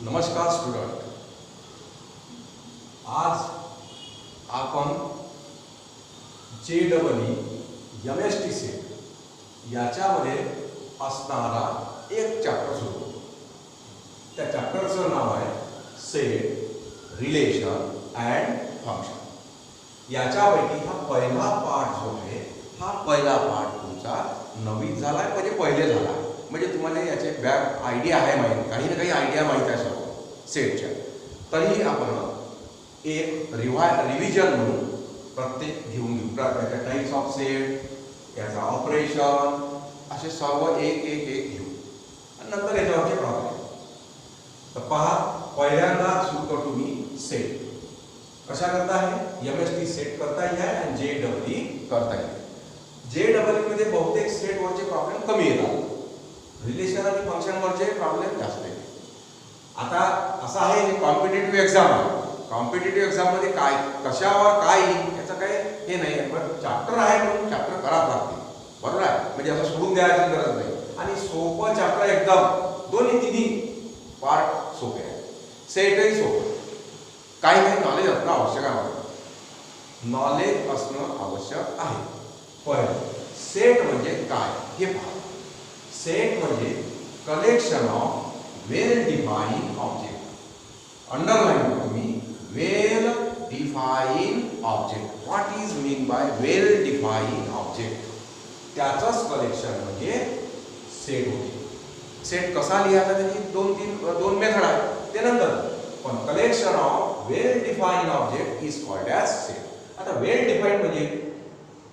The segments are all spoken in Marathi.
नमस्कार स्टुडंट. आज आपण JEE सेट याच्यामध्ये असणारा एक चॅप्टर सुरू करू. त्या चॅप्टरचं नाव आहे सेट, रिलेशन अँड फंक्शन. याच्यापैकी हा पहिला पार्ट जो आहे हा पहिला पार्ट तुमचा नवीन झाला आहे, म्हणजे पहिले झाला आहे. म्हणजे तुम्हाला याचे बॅक आयडिया आहे, माहीत काही ना काही आयडिया माहीत आहे सर्व सेटच्या. तरीही आपण एक रिव्हिजन म्हणून प्रत्येक घेऊन घेऊ. त्याच्या टाईप्स ऑफ सेट, याचा ऑपरेशन, असे सर्व एक एक एक घेऊ आणि नंतर याच्यावरचे प्रॉब्लेम. तर पहा, पहिल्यांदा सुरू करतो मी सेट. कशा करता आहे? MST सेट करता येईल आणि JEE करता येईल. JEE मध्ये बहुतेक सेटवरचे प्रॉब्लेम कमी येतात, रिलेशन आणि फंक्शनवरचे प्रॉब्लेम जास्त येतात. आता असं आहे, हे कॉम्पिटेटिव्ह एक्झाम आहे. कॉम्पिटेटिव्ह एक्झाममध्ये काय कशावर काय येईल याचं काही हे नाही, पण चॅप्टर आहे म्हणून चॅप्टर करावं लागते, बरोबर आहे. म्हणजे असं सोडून द्यायची गरज नाही. आणि सोपं चॅप्टर एकदम, दोन्ही तिन्ही पार्ट सोपे आहे. सेटही सोपं, काही काही नॉलेज असणं आवश्यक आहे. नॉलेज असणं आवश्यक आहे. पण सेट म्हणजे काय हे पहा. सेट म्हणजे collection of well defined object. Underline करा तुम्ही, well defined object. What is mean by well defined object? त्याचंच कलेक्शन म्हणजे सेट होते. सेट कसा लिहायचा त्याची दोन मेथड आहेत, ते नंतर. पण collection of well defined object is called as set. आता वेल डिफाइंड म्हणजे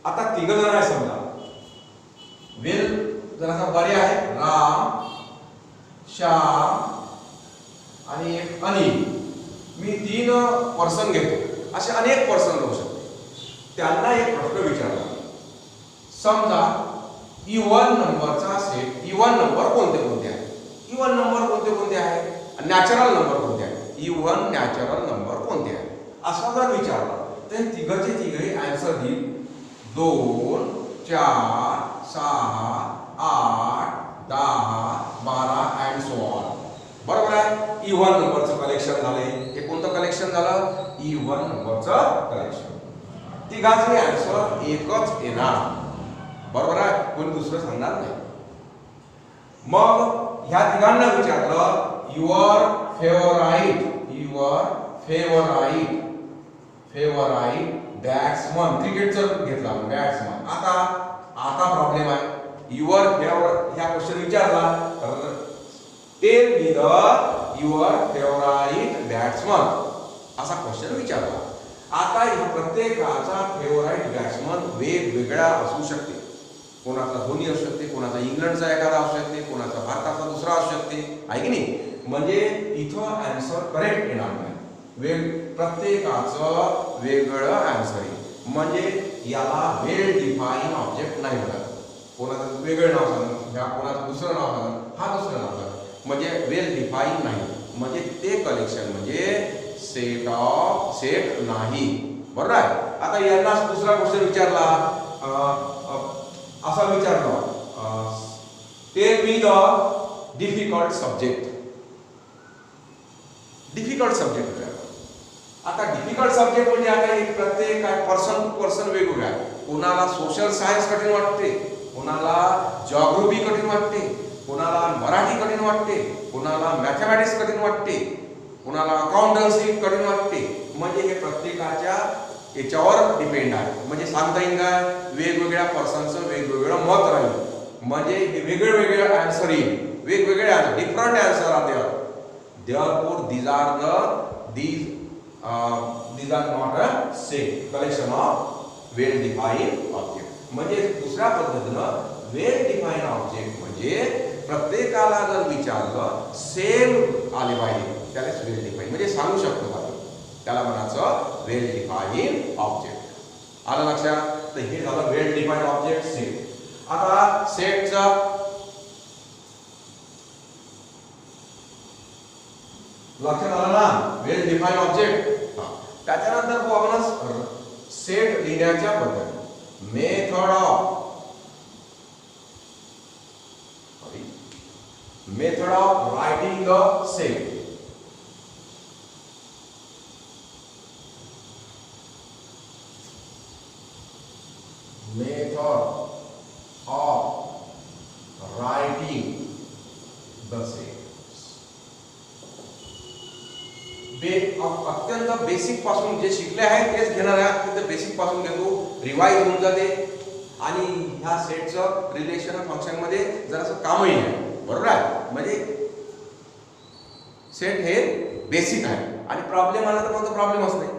आता तिघ जण आहे समजा. वेल जरासा बरे आहे, राम, श्याम आणि एक अनिल. मी 3 पर्सन घेतो, असे अनेक पर्सन राहू शकते. त्यांना एक प्रश्न विचारला. समजा इवन नंबरचा सेट, इवन नंबर कोणते कोणते आहेत? इवन नंबर कोणते कोणते आहेत? नॅचरल नंबर कोणते आहेत? इवन नॅचरल नंबर कोणते आहेत? असा जर विचारला तर तिघचे तिघे आन्सर देईल. 2, 4, 6, 8, 10, 12 अँड सो ऑन. बरोबर आहे. इवन नंबरचं कलेक्शन झाले. हे कोणतं कलेक्शन झालं? इवन नंबरचं कलेक्शन. तिघाचे आन्सर एकच येणार, बरोबर आहे. कोणी दुसरं सांगणार नाही. मग ह्या तिघांना विचारलं, युअर फेवराइट बॅट्समन. क्रिकेटचं घेतला बॅट्समन. आता प्रॉब्लेम आहे. युअर फेवरेट ह्या क्वेश्चन विचारला, tell me the your favourite batsman असा क्वेश्चन विचारला. आता ह्या प्रत्येकाचा फेवराइट बॅट्समन वेगवेगळा असू शकते. कोणाचा धोनी असू शकते, कोणाचा इंग्लंडचा एखादा असू शकते, कोणाचा भारताचा दुसरा असू शकते, आहे की नाही. म्हणजे इथं आन्सर करेक्ट येणार नाही. प्रत्येकाचं वेगळं आन्सर आहे. म्हणजे याला वेल डिफाईन ऑब्जेक्ट नाही म्हणत. कोणाचं वेगळं नाव सांगणं, ह्या कोणाचं दुसरं नाव सांगणं, हा दुसरं नाव सांगणं, म्हणजे वेल डिफाईन नाही. म्हणजे ते कलेक्शन म्हणजे सेट नाही, बरोबर आहे. आता यांना दुसरा क्वेश्चन विचारला, असा विचारला, tell me the difficult subject. Difficult subject विचारला. आता डिफिकल्ट सब्जेक्ट म्हणजे आता एक प्रत्येक पर्सन टू पर्सन वेगवेगळा आहे. कोणाला सोशल सायन्स कठीण वाटते, कोणाला जॉग्राफी कठीण वाटते, कोणाला मराठी कठीण वाटते, कोणाला मॅथमॅटिक्स कठीण वाटते, कोणाला अकाउंटन्सी कठीण वाटते. म्हणजे हे प्रत्येकाच्या याच्यावर डिपेंड आहे. म्हणजे सांगता येईल का, वेगवेगळ्या पर्सनचं वेगवेगळं मत राहील. म्हणजे हे वेगवेगळे आन्सर येईल, वेगवेगळे answer, different answer are there. Therefore, these are not a set collection of well defined object. म्हणजे दुसऱ्या पद्धतीनं वेल डिफाईन ऑब्जेक्ट म्हणजे प्रत्येकाला जर विचारलं सेम आले पाहिजे, त्यालाच वेल डिफाईन म्हणजे सांगू शकतो का, त्याला म्हणायचं वेल डिफाईन ऑब्जेक्ट. आलं लक्षात? तर हे झालं वेल डिफाईन ऑब्जेक्ट सेट. आता सेटचं लक्षात आलं ना, वेल डिफाईन ऑब्जेक्ट. त्याच्यानंतर आपण सेट लिहिण्याच्या पद्धती, method of writing the set. The set. अत्यंत बेसिक पासून जे शिकले आहे तेच घेणार आहे. अत्यंत बेसिक पासून घेतो, रिवाइज होऊन जाते आणि ह्या सेटचं रिलेशन फंक्शन मध्ये जरासं कामही आहे. बरोबर आहे. म्हणजे सेट हे बेसिक आहे आणि प्रॉब्लेम आला तर मग प्रॉब्लेमच नाही.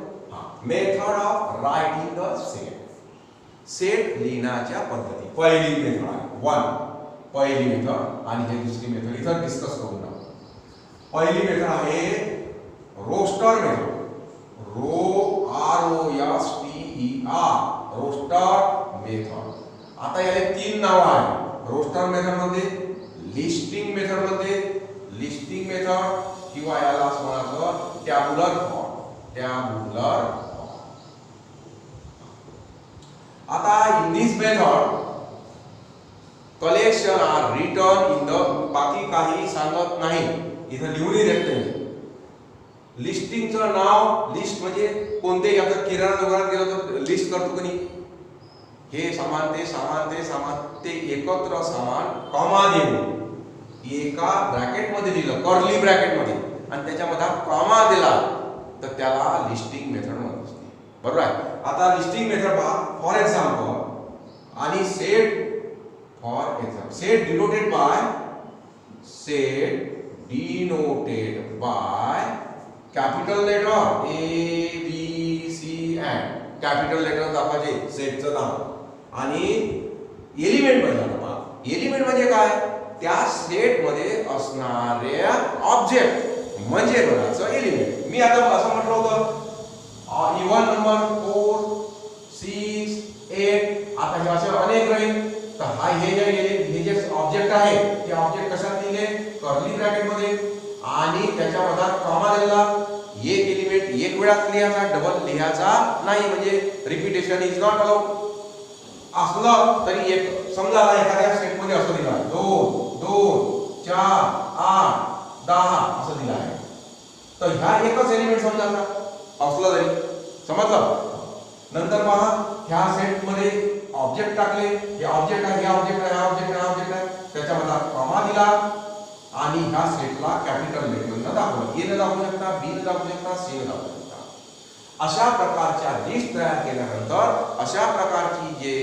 Method of writing the set. Set लिहिण्याच्या पद्धती. पहिली मेथड आहे 1. पहिली मेथड आणि हे दुसरी मेथड इथं डिस्कस करून टाकू. पहिली मेथड आहे रोस्टर मेथड. Roster method. आता याला 3 नाव आहे. रोस्टर मेथड मध्ये, लिस्टिंग मेथड मध्ये, लिस्टिंग मेथड किंवा याला असं म्हणायचं टॅब्युलर फॉर्म. Tabular form. आता in this method collection are return in the, बाकी काही सांगत नाही, इथं लिहूनही देत नाही. लिस्टिंगचं नाव, लिस्ट म्हणजे कोणतेही आता किराणा दुकानात गेलो तर लिस्ट करतो की नाही, हे सामान ते सामान ते सामान ते एकत्र सामान कॉमा देऊन एका ब्रॅकेट मध्ये लिहिलं, कर्ली ब्रॅकेट मध्ये, आणि त्याच्यामध्ये कॉमा दिला तर त्याला लिस्टिंग मेथड म्हणतात. बरोबर आहे. आता लिस्टिंग मेथड पहा. फॉर एक्झाम्पल आणि set. For example set denoted by, set denoted by capital letter A B C and capital letter दाखवायचे सेटचं नाव आणि एलिमेंट म्हणजे एलिमेंट म्हणजे काय, त्या सेट मध्ये असणाऱ्या ऑब्जेक्ट म्हणजे बघायचं एलिमेंट. मी आता असं म्हटलं होतं इव्हन नंबर 4 6 8. आता हे असे अनेक राहील. तर हा हे जे ऑब्जेक्ट आहे ते ऑब्जेक्ट कशात लिहिले, कर्ली ब्रॅकेट मध्ये, आणि त्याच्यामध्ये कॉमा दिला. एक एलिमेंट एक वेळात लिहायचा, डबल लिहायचा नाही, म्हणजे रिपीटेशन इज नॉट अलाउड. असलं तरी एक, समजा एखाद्या सेट मध्ये असं दिलं 2 2 4 8 10 असं दिलं आहे, तर ह्या एकच एलिमेंट समजायचा असलं तरी, समजलं. नंतर पहा ह्या सेट मध्ये ऑब्जेक्ट टाकले, हे ऑब्जेक्ट आहे, हे ऑब्जेक्ट आहे, हा ऑब्जेक्ट आहे, हा ऑब्जेक्ट आहे, त्याच्यामध्ये कॉमा दिला आणि ह्या सेटला कॅपिटल लेटरनं दाखवलं. ए ने दाखवू शकता, बी ने दाखवू शकता, सी ने दाखवू शकता. अशा प्रकारच्या लिस्ट तयार केल्यानंतर अशा प्रकारची जे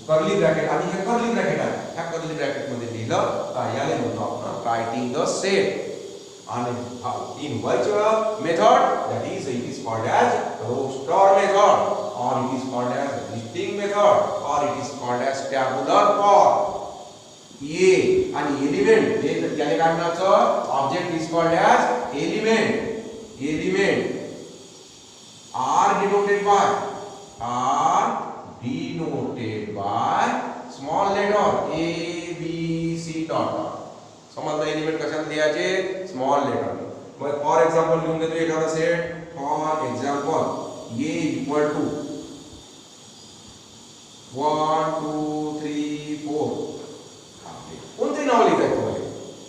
कर्ली ब्रॅकेट, आणि हे कर्ली ब्रॅकेट आहे, ह्या कर्ली ब्रॅकेट मध्ये लिहिलं तर याला म्हणतो आपण रायटिंग द सेट. आणि in which method, that is it is called as roster method, or it is called as listing method, or it is called as tabular form. ये आणि एलिमेंट हे त्याने काय म्हणायचं, object is called as element. Element are denoted by small letter A B C dot. समजलं एलिमेंट कशात लिहायचे, स्मॉल लेटर. मग फॉर एक्झाम्पल लिहून देतो एखादा सेट. For example A equal to 1 2 3 4. कोणते नाव लिहिताय तुम्हाला,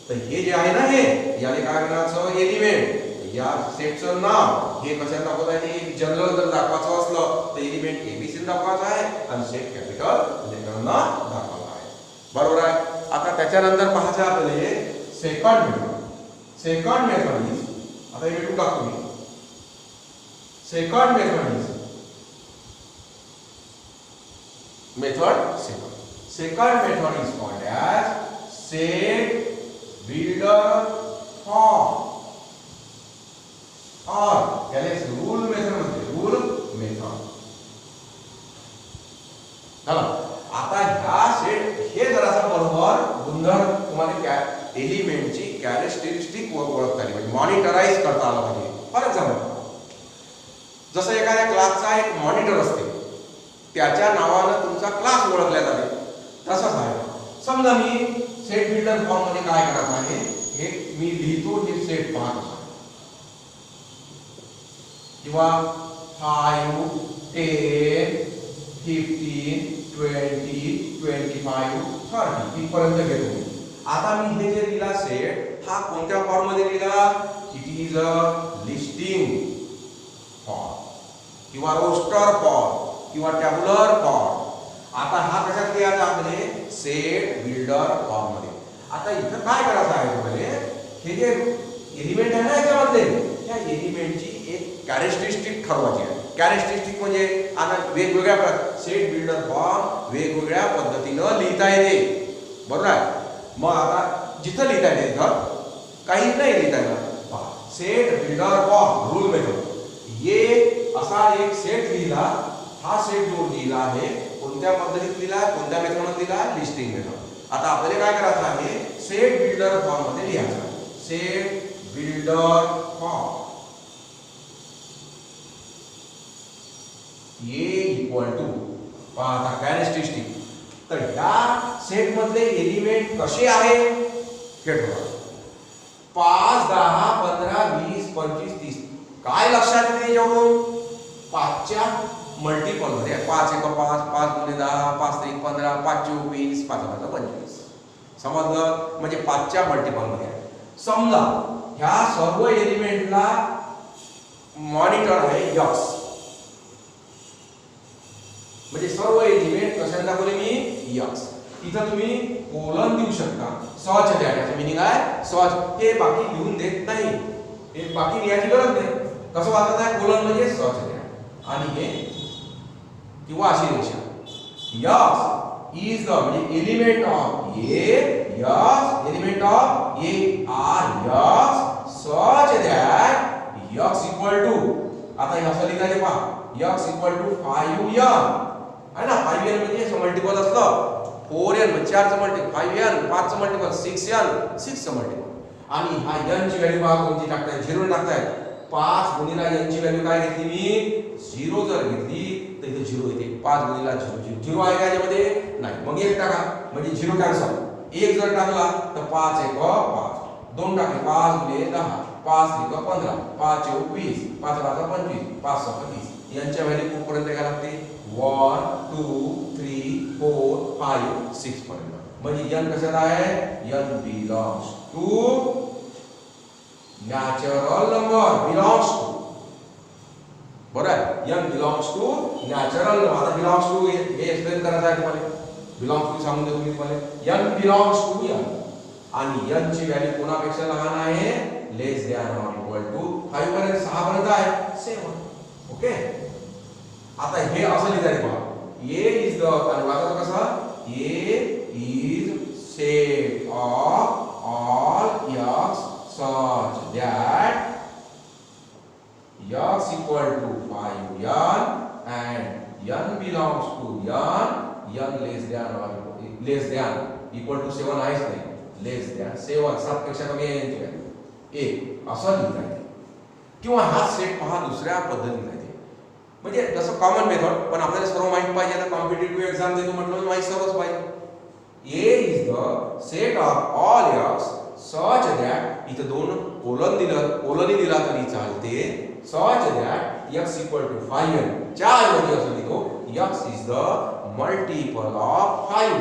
तर हे जे आहे ना, हे याने काय म्हणायचं, एलिमेंट. या सेटचं नाव हे कशात दाखवत आहे, जनरल जर दाखवायचं असलं तर एलिमेंट एबीसी दाखवायचं आहे आणि सेट कॅपिटल लेटरनं दाखवायचं आहे. बरोबर आहे. आता त्याच्यानंतर पाहायचं आपल्याला second method. Second method is, आता हे भेटून टाकतो मी. Second method is method second. Second method is called as set builder form, or याला rule method म्हणते, rule method. चला आता ह्या सेट हे जरासा बरोबर गुणधर्म तुम्हाला एलिमेंटची कॅरेक्टरिस्टिक ओळखता आली पाहिजे, मॉनिटराइज करता आलं पाहिजे. फॉर एक्झाम्पल जसं एखाद्या क्लासचा एक मॉनिटर असते, त्याच्या नावानं तुमचा क्लास ओळखला जाते. तसंच आहे. समजा मी सेट बिल्डर फॉर्म मध्ये काय करायचं आहे, हे मी लिहितो, हे सेट पाहतो किंवा 5 10 15 20 25 30 इथपर्यंत घेतो. आता मी हे जे दिला सेट, हा कोणत्या फॉर्म मध्ये दिला, it is a listing form किंवा रोस्टर फॉर्म किंवा टॅब्युलर फॉर्म. आता हा कशात लिहायचा आपले, सेट बिल्डर फॉर्म मध्ये. आता इथं काय करायचं आहे तुम्हाला, हे जे एलिमेंट आहे ना याच्यामधले, त्या एलिमेंटची एक कॅरेक्टरिस्टिक ठरवायची आहे. कॅरेक्टरिस्टिक म्हणजे आता वेगवेगळ्या सेट बिल्डर फॉर्म वेगवेगळ्या पद्धतीनं लिहिता येते, बरोबर आहे. मग आता जिथं लिहिता येते तिथं काही नाही लिहिता येणार. Set builder form rule method ये असा एक सेट लिहिला. हा सेट जो लिहिला आहे कोणत्या पद्धतीत लिहिला, कोणत्या मेथडमध्ये लिहिला, लिस्टिंग मेथड. आता आपल्याला काय करायचं आहे, सेट बिल्डर फॉर्म मध्ये लिहायचं. Set builder form A equal to आता कॅरेक्टरिस्टिक. तर ह्या सेट मधले एलिमेंट कसे आहे हे ठरवा. 5, 10, 15, 20, 25, 30 काय लक्षात येते याच्यावरून, 5च्या मल्टिपल मध्ये. 5 एक 5, 5 गुणे 10, 5 3 15, 5 चौक 20, 5 5 25. समजलं, म्हणजे 5च्या मल्टिपल मध्ये आहे. समजा ह्या सर्व एलिमेंटला मॉनिटर आहे x, म्हणजे सर्व एलिमेंट कशाला दाखवले मी x. इथं तुम्ही कोलन देऊ शकता, सहज द्या. याचं मीनिंग आहे सहज, हे बाकी लिहून देत नाही, हे बाकी लिहायची गरज नाही. कसं वाचत आहे कोलन म्हणजे सहज द्या. आणि हे किंवा अशी रेषा x इज द म्हणजे element of A, x element of A are x such that x equal to, आता हे असं लिहिता येते पहा, x इक्वल टू 5n आहे ना. 5n म्हणजे असं मल्टिपल असलं, 4n म्हणजे 4चं मल्टिपल, 5n 5चं मल्टिपल, 6n 6चं मल्टिपल. आणि हा n ची व्हॅल्यू पहा कोणती टाकताय, 0 टाकताय. 5 गुणिला n ची व्हॅल्यू काय घेतली मी, 0 जर घेतली तर इथे 0 येते. 5 गुणिला 0 0 आहे का याच्यामध्ये, नाही. मग 1 टाका म्हणजे 0 कॅन्सल. 1 जर टाकला तर 5 1 5, 2 टाकले 5 गुणिले 10, 5 3 15, 5 चौक 20, 5 5 25, 5 6 30. यांच्या व्हॅल्यू कुठपर्यंत घ्यायला लागते, 1 2 3 4 5 6 पर्यंत. म्हणजे n कशाला आहे, n belongs to natural number, belongs to, बरोबर आहे. n belongs to natural number. आता बिलॉंग्स टू हे एक्सप्लेन करायचं आहे तुम्हाला. बिलॉंग्स टू सांगून देतो मी तुम्हाला. n बिलॉंग्स टू n आणि n ची व्हॅल्यू कोणापेक्षा लहान आहे, लेस दॅन ऑर इक्वल टू 5 पर्यंत, 6 पर्यंत आहे 7. ओके. आता हे असं लिहिता पहा, a इज द, आणि वाचायचं कसं, a is set of all x such that x equal to 5n and n belongs to n less than or less than equal to 7 आहेच नाही, less than 7, 7 पेक्षा कमी आहे यांची व्हॅल्यू 1 असं लिहिता येते. किंवा हा सेट पहा दुसऱ्या पद्धतीने येते, म्हणजे जसं कॉमन मेथड, पण आपल्याला सर्व माहिती पाहिजे. आता कॉम्पिटिटिव्ह एक्झाम देतो म्हटलं माहिती सर्वच पाहिजे. a is the set of all x such that, इथं 2 कोलन दिलं, कोलनी दिला तरी चालते, such that x equal to 5n. च्या ऐवजी असं लिहितो, x is the multiple of 5,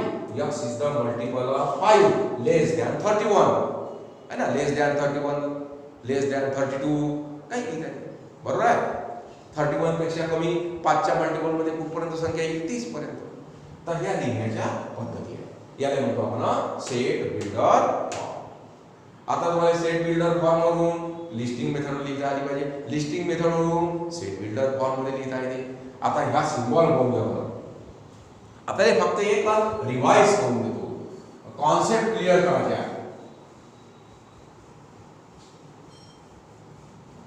x is the multiple of 5 less than 31 है ना, less than 31, less than 32 काही लिहिता येते, बरोबर आहे. 31 पेक्षा कमी 5च्या मल्टिपल मध्ये कुठपर्यंत संख्या येईल, 30 पर्यंत. तर ह्या लिहिण्याच्या पद्धती आहे, याला म्हणतो आपण सेट बिल्डर. आता तुम्हाला सेट बिल्डर फॉर्म वरून लिस्टिंग मेथड लिहिता आली पाहिजे, लिस्टिंग मेथड वरून सेट बिल्डर फॉर्म मध्ये लिहिता येते. आता ह्या सिम्बॉल बघूया बरं. आपल्याला फक्त एक रिवाइज करून देतो, कॉन्सेप्ट क्लिअर करायचे आहे.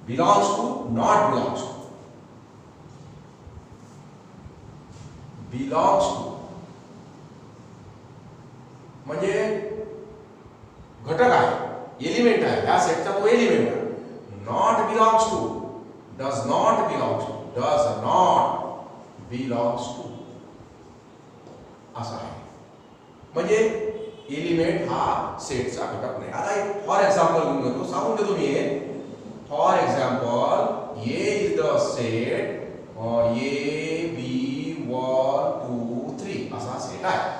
Belongs to, not belongs to. Belongs to म्हणजे घटक आहे, एलिमेंट आहे, ह्या सेटचा तो एलिमेंट आहे. Not belongs to, does not belongs to, does not belongs to असं आहे. म्हणजे एलिमेंट हा सेटचा घटक नाही. आता फॉर एक्झाम्पल घेऊन घेतो, सांगून देतो मी. For example A is the set A B 1 2 3 असा सेट आहे.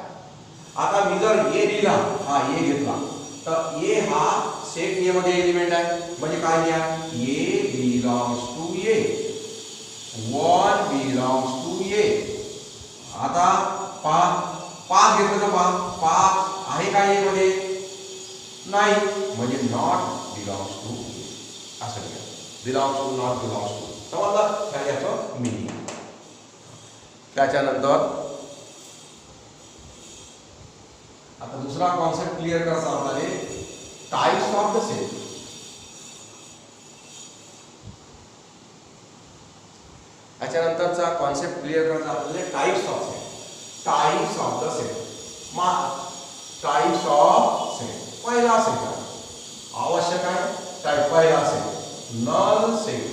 आता मी जर ए लिहिला, हा ए घेतला, तर ए हा सेट ए मध्ये एलिमेंट आहे. म्हणजे काय लिहा, A belongs to A, 1 belongs to A. आता 5 घेतलं तर 5 आहे का ए मध्ये, नाही म्हणजे नॉट बिलॉंग्स टू असं घ्या. Belongs to not belongs to समजलं काय याचं मिनिंग. त्याच्यानंतर आता दुसरा कॉन्सेप्ट क्लिअर करायचा आपल्याला टाइप्स ऑफ द सेट. त्याच्यानंतरचा कॉन्सेप्ट क्लिअर करायचा आपल्याला types of set. Types of the set. Types of set. पहिला सेट आवश्यक आहे. टाइप पहिला सेट नल सेट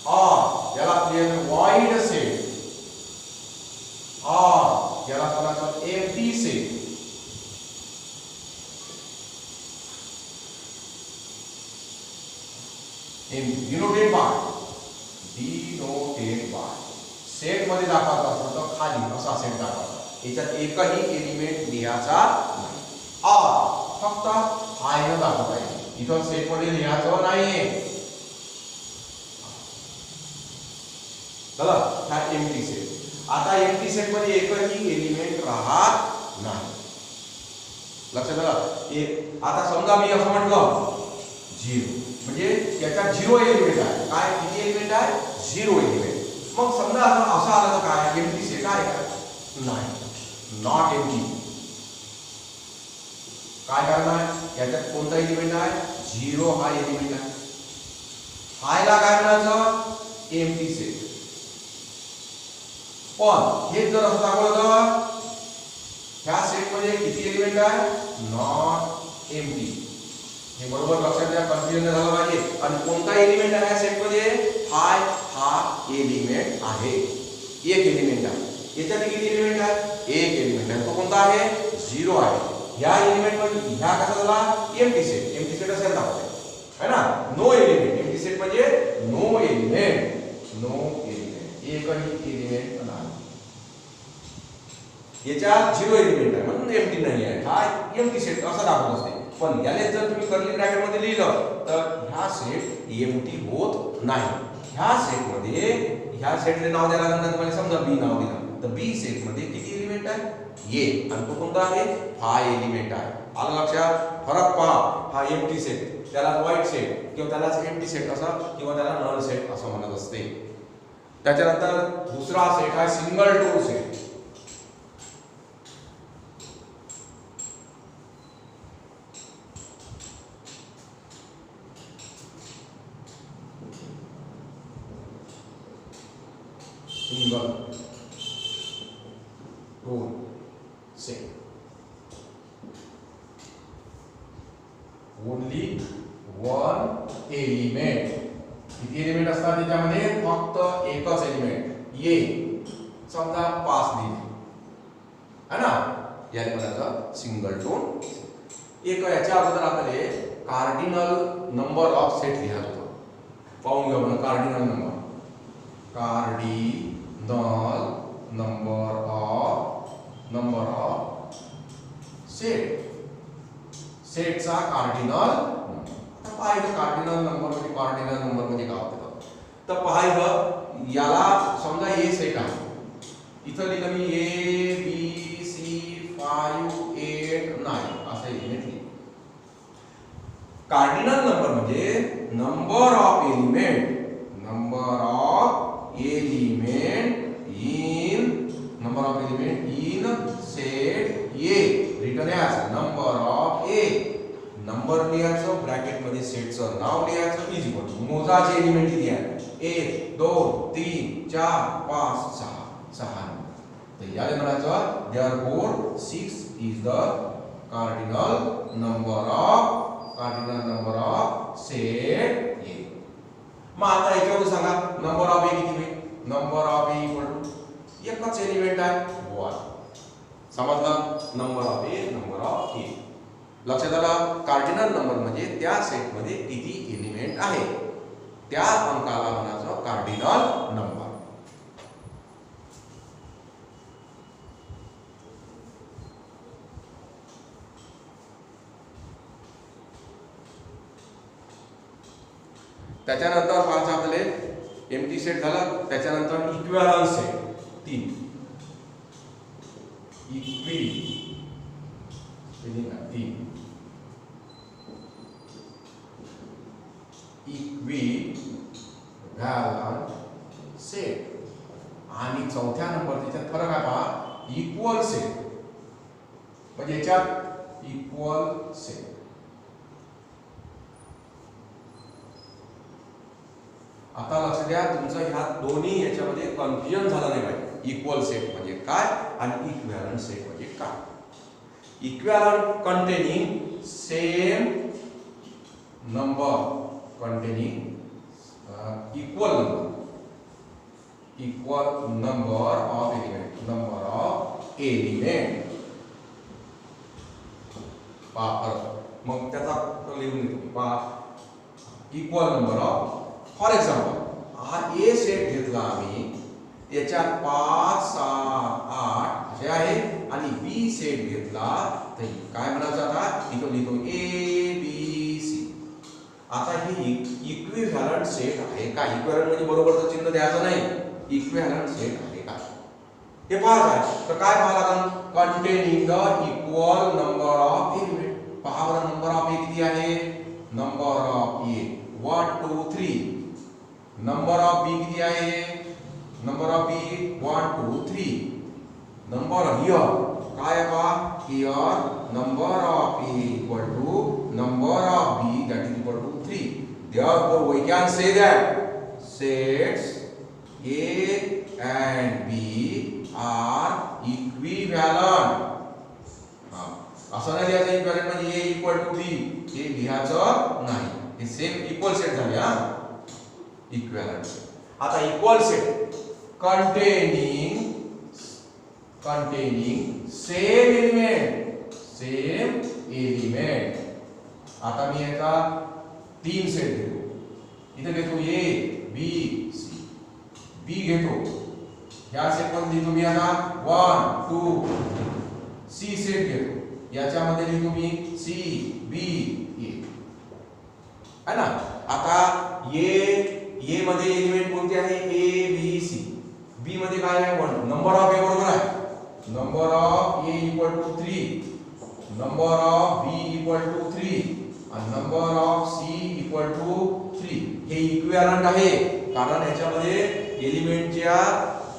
और याला क्लिअर वाइड सेट और याला म्हणायचं empty set. Denoted by set मध्ये दाखवायचा असतो तर खाली असा सेट दाखवायचा. याच्यात एकही एलिमेंट लिहायचा नाही और फक्त हाय न दाखवता येईल. इथं सेट मध्ये लिहायचं नाहीये. चला हा एम्प्टी सेट. आता एम्प्टी सेट मध्ये एकही एलिमेंट राहत नाही. लक्षात आलं. आता समजा मी असं म्हटलं 0 म्हणजे याचा 0 एलिमेंट आहे. काय किती एलिमेंट आहे 0 एलिमेंट. मग समजा असं आलं तर काय एम्प्टी सेट आहे का नाही नॉट एम्प्टी. काय कारण आहे याच्यात कोणता एलिमेंट आहे 0 हा एलिमेंट आहे. हायला काय म्हणायचं एम्प्टी सेट. पण हे जर असं दाखवलं तर ह्या सेट मध्ये किती एलिमेंट आहे नॉट एम्प्टी. हे बरोबर लक्षात घ्या कन्फ्युजन झालं पाहिजे. आणि कोणता एलिमेंट आहे सेट मध्ये हाय हा एलिमेंट आहे. एक एलिमेंट आहे. याच्यात किती एलिमेंट आहे एक एलिमेंट आहे. तो कोणता आहे 0 आहे. ह्या एलिमेंट मध्ये ह्या कसा झाला एम्प्टी सेट. एम्प्टी सेट असेल दाखवते है ना. नो एलिमेंट एम्प्टी सेट म्हणजे नो एलिमेंट. नो एलिमेंट एकही एलिमेंट नाही. याच्यात 0 एलिमेंट आहे म्हणून एम्प्टी नाही आहे. हा एम्प्टी सेट असा दाखवत असते. पण याले जर तुम्ही कर्ली ब्रॅकेट मध्ये लिहिलं तर ह्या सेट एम्प्टी होत नाही. ह्या सेट मध्ये ह्या सेटले नाव द्यायला लागणार. तुम्हाला समजा बी नाव दिलं तर बी सेट मध्ये किती एलिमेंट आहे ए आणि तो कोणता आहे हा एलिमेंट आहे. आलं लक्षात. फरक पहा. हा एम्प्टी सेट त्याला वाईट सेट किंवा त्यालाच एम्प्टी सेट असं किंवा त्याला नल सेट असं म्हणत असते. त्याच्यानंतर दुसरा सेट आहे single tone set. Single tone set only one element. किती एलिमेंट असतात त्याच्यामध्ये फक्त एकच एलिमेंट ए. समजा 5 दिली है ना. याला म्हणायचं सिंगल टोन. एक याच्या अगोदर आपल्याला कार्डिनल नंबर ऑफ सेट लिहायचा होता. पाहून घ्या म्हणा cardinal number. Cardinal number of set. सेटचा कार्डिनल नंबर. आता पाहिलं कार्डिनल नंबर म्हणजे काय होतं तर पाहिलं याला समजा ए सेट आहे. इथं लिहिलं मी ए बी सी 5 8 9 असं एलिमेंट लिहिलं. कार्डिनल नंबर म्हणजे number of element in set A written as number of A. Number लिहायचं ब्रॅकेट मध्ये सेटचं नाव लिहायचं इज इक्वल टू मोजाचे एलिमेंट किती आहे 1 2 3 4 5 6 तर याला म्हणायचं therefore 6 is the cardinal number of set A. मग आता याच्यावर सांगा नंबर ऑफ ए किती होईल. Number of A equal to एकच एलिमेंट आहे 1. समजलं. Number of A. लक्षात आलं. कार्डिनल नंबर म्हणजे त्या सेट मध्ये किती एलिमेंट आहे त्या अंकाला म्हणायचं कार्डिनल नंबर. त्याच्यानंतर पाहायचं आपल्याला एम्प्टी सेट झाला. त्याच्यानंतर इक्विव्हॅलन्स सेट 3 3 म्हणजे याच्यात इक्वल सेट. आता लक्ष द्या, तुमचं ह्या दोन्ही याच्यामध्ये कन्फ्युजन झालं नाही पाहिजे. इक्वल सेट म्हणजे काय आणि इक्विव्हॅलंट सेट म्हणजे काय. Equivalent containing same number, containing equal number of element. मग त्याचा लिहून देतो पहा. Equal number of, for example हा ए सेट घेतला आम्ही, याच्यात 5 7 8 असे आहे, आणि बी सेट घेतला तर काय म्हणायचं, आता इथं लिहितो ए बी सी. आता ही इक्विव्हॅलंट सेट आहे का? इक्विव्हॅलंट म्हणजे बरोबरचं चिन्ह द्यायचं नाही, इक्विव्हॅलंट सेट आहे का हे पाहायचं. तर काय पाहावं लागेल, containing the equal number of element. पहा बरं, नंबर ऑफ ए किती आहे, number of A 1 2 3. Number of B किती आहे, number of B 1 2 3. Number here काय आहे पहा, here number of A equal to number of B that is equal to 3. therefore we can say that sets A and B are equivalent. असं नाही लिहायचं इक्विव्हॅलंट म्हणजे A इक्वल टू B, हे लिहायचं नाही. हे सेम इक्वल सेट झाले. Equivalent set. आता equal set containing same element. आता मी याचा 3 सेट घेतो. इथे घेतो ए बी सी. बी घेतो, या सेट मध्ये लिहितो मी आता 1 2. सी सेट घेतो, याच्यामध्ये लिहितो मी सी बी ए, है ना. आता ए मध्ये एलिमेंट कोणते आहे, ए बी सी. बी मध्ये काय आहे, 1. नंबर ऑफ ए बरोबर आहे, number of A equal to 3, number of B equal to 3 आणि number of C equal to 3. हे इक्विव्हॅलंट आहे कारण याच्यामध्ये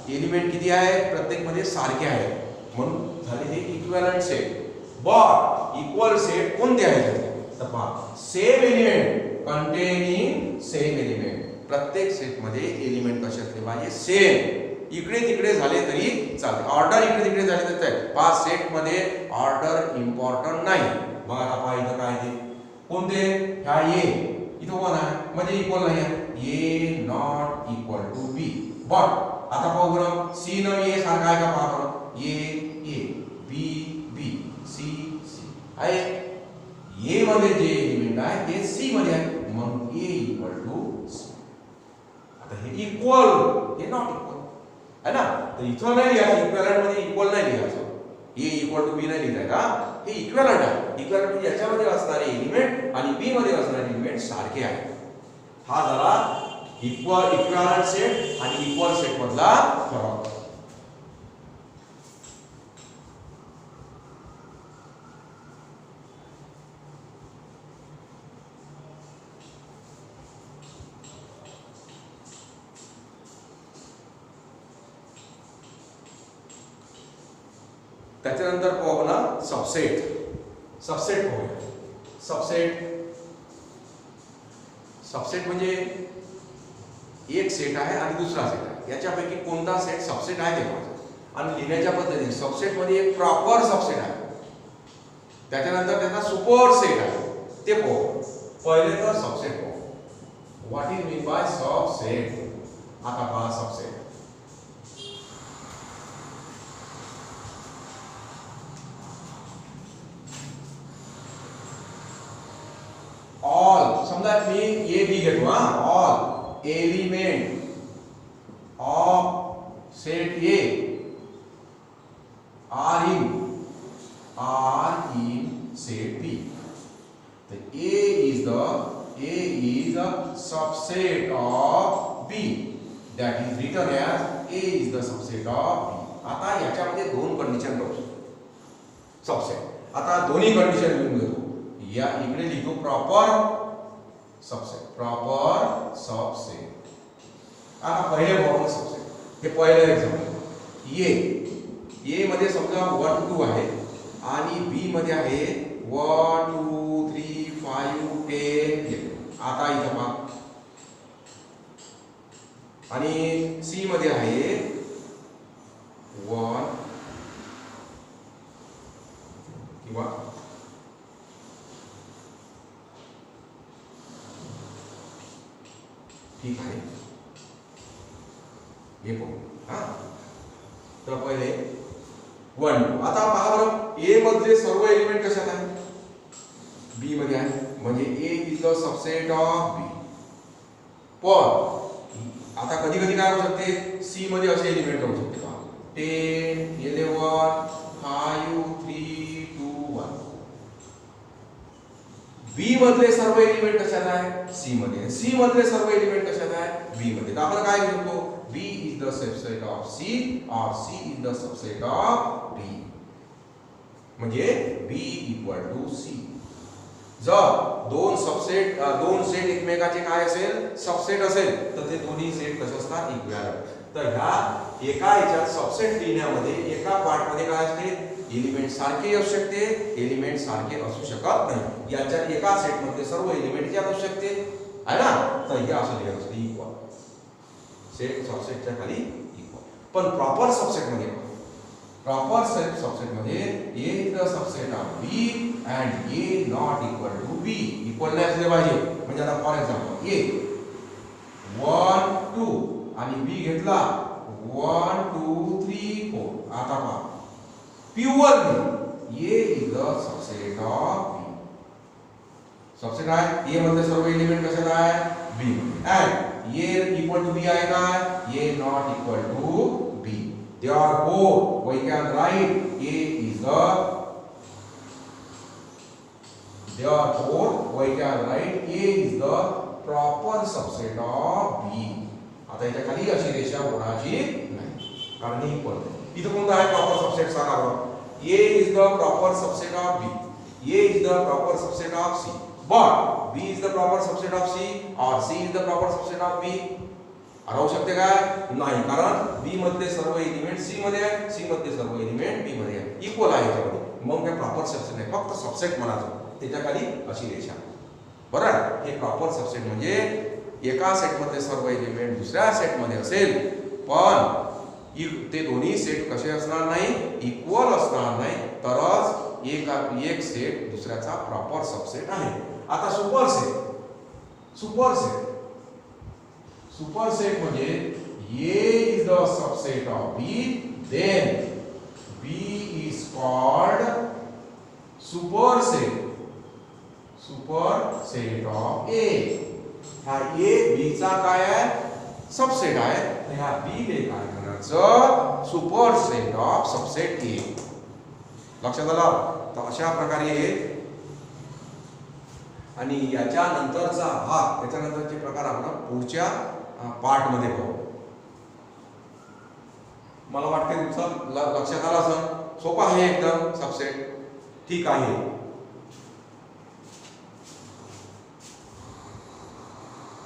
एलिमेंट किती आहे, प्रत्येक मध्ये सारखे आहे, म्हणून झाले हे equivalent set. But equal set कोणते आहेत, तर पहा same element containing same element. प्रत्येक सेट मध्ये एलिमेंट कसे असले पाहिजे, सेम. इकडे तिकडे झाले तरी चालते, ऑर्डर इकडे तिकडे झाले तर चालेल. पहा सेट मध्ये ऑर्डर इम्पॉर्टंट नाही. बघा आता इथं काय ते कोणते, ह्या ए इथं 1 आहे म्हणजे इक्वल नाही आहे, A not equal to B. But आता पाहू बरं, सी न ए सारखा आहे का, पहा बरं, A B B C C आहे. ए मध्ये जे एलिमेंट आहे ते सी मध्ये आहे, म्हणून ए इक्वल टू सी. आता हे इक्वल, हे नॉट इक्वल है ना. तर इथं नाही लिहायचं, इक्विव्हॅलंट मध्ये इक्वल नाही लिहायचं, ए इक्वल टू बी नाही लिहायचं का. हे इक्विव्हॅलंट आहे. इक्विव्हॅलंट म्हणजे याच्यामध्ये असणारे एलिमेंट आणि बी मध्ये असणारे एलिमेंट सारखे आहेत. हा झाला इक्विव्हॅलंट सेट आणि इक्वल सेट मधला फरक. त्याच्यानंतर पाहू ना सबसेट. सबसेट पाहूया. सबसेट म्हणजे एक सेट आहे आणि दुसरा सेट आहे, याच्यापैकी कोणता सेट सबसेट आहे ते पाहायचं. आणि लिहिण्याच्या पद्धतीने सबसेट मध्ये एक प्रॉपर सबसेट आहे, त्याच्यानंतर त्याचा सुपर सेट आहे, ते पाहू. पहिले तर सबसेट पाहू. What is mean by subset. आता पहा सबसेट. ऑल, समजा मी ए बी घेतो, all element of set A are in set B. तर A is the subset of B, that is written as A is the subset of B. आता याच्यामध्ये 2 कंडिशन बघू सबसेट. आता दोन्ही कंडिशन लिहून घेतो. या इकडे लिहितो प्रॉपर सबसेट. आता पहिले प्रॉपर सबसेट, हे पहिलं एक्झाम्पल. ए मध्ये समजा 1 2 आहे आणि बी मध्ये आहे 1 2 3 5 10. आता इथं पहा. आणि सी मध्ये आहे 1 किंवा ठीक आहे, हे पाहू. तर पहिले 1 2. आता पहा बरं, ए मधले सर्व एलिमेंट कशात आहे? बी मध्ये आहे, म्हणजे ए इज द सबसेट ऑफ बी. पण आता कधी कधी काय होऊ शकते, सी मध्ये असे एलिमेंट राहू शकते का? 10 11 5 3 2 1. बी मधले सर्व एलिमेंट कशात आहे? सी मध्ये. सी मधले सर्व एलिमेंट कशात आहे? बी मध्ये. तर आपण काय म्हणतो, B is the subset of C और C is the subset of B. म्हणजे बी इक्वल टू सी. जर दोन सेट एकमेकाचे काय असेल, सबसेट असेल, तर ते दोन्ही सेट कसे असतात? इक्विव्हॅलेंट. तर ह्या एका याच्यात सबसेट लिहिण्यामध्ये एका पार्ट मध्ये काय असते, एलिमेंट सारखे असू शकते, एलिमेंट सारखे असू शकत नाही. याच्यात एका सेट मध्ये सर्व एलिमेंट यात असू शकते, आहे ना? तर हे असं लिहिलं असतं, इक्वल. सेट सबसेटच्या खाली इक्वल. पण प्रॉपर सबसेट मध्ये, प्रॉपर सबसेट मध्ये A is the subset of B and A not equal to B. Equal नाही असले पाहिजे. म्हणजे आता फॉर एक्झाम्पल ए 1 2 आणि बी घेतला 1 2 3 4. आता पहा, purely A is the subset of B. Subset आहे, ए मध्ये सर्व एलिमेंट कशात आहे? B. And A equal to B आहे काय? A not equal to B. Therefore, we can write A is the. Therefore, we can write A is the proper subset of B. आता याच्या खाली अशी रेषा ओढायची नाही, कारण ही इक्वल आहे. इथं कोणता आहे प्रॉपर सबसेट सांगा बरं. A is the proper subset of B. A is the proper subset of C. But B is the proper subset of C or C is the proper subset of B. राहू शकते काय? नाही, कारण बी मधले सर्व एलिमेंट सी मध्ये आहे, सी मधले सर्व एलिमेंट बी मध्ये आहे, इक्वल आहे याच्यामध्ये. मग काय प्रॉपर सबसेट नाही, फक्त सबसेट म्हणायचं. त्याच्या खाली अशी रेषा. बरोबर? हे प्रॉपर सबसेट म्हणजे एका सेट मधले सर्व एलिमेंट दुसऱ्या सेट मध्ये असेल, पण ते दोन्ही सेट कसे असणार नाही? इक्वल असणार नाही, तरच एक सेट दुसऱ्याचा प्रॉपर सबसेट आहे. आता सुपर सेट. सुपरसेट म्हणजे A is the subset of B, then B is called superset of A. हा A B चा काय आहे? सबसेट आहे. तर ह्या B ले काय करायचं? Superset of subset A. लक्षात आलं? तर अशा प्रकारे. आणि याच्या नंतरचा भाग, त्याच्यानंतरचे प्रकार आपण पुढच्या पार्ट मध्ये पाहू. मला वाटते तुमचं लक्षात आलं असं. सोपं आहे एकदम सबसेट. ठीक आहे.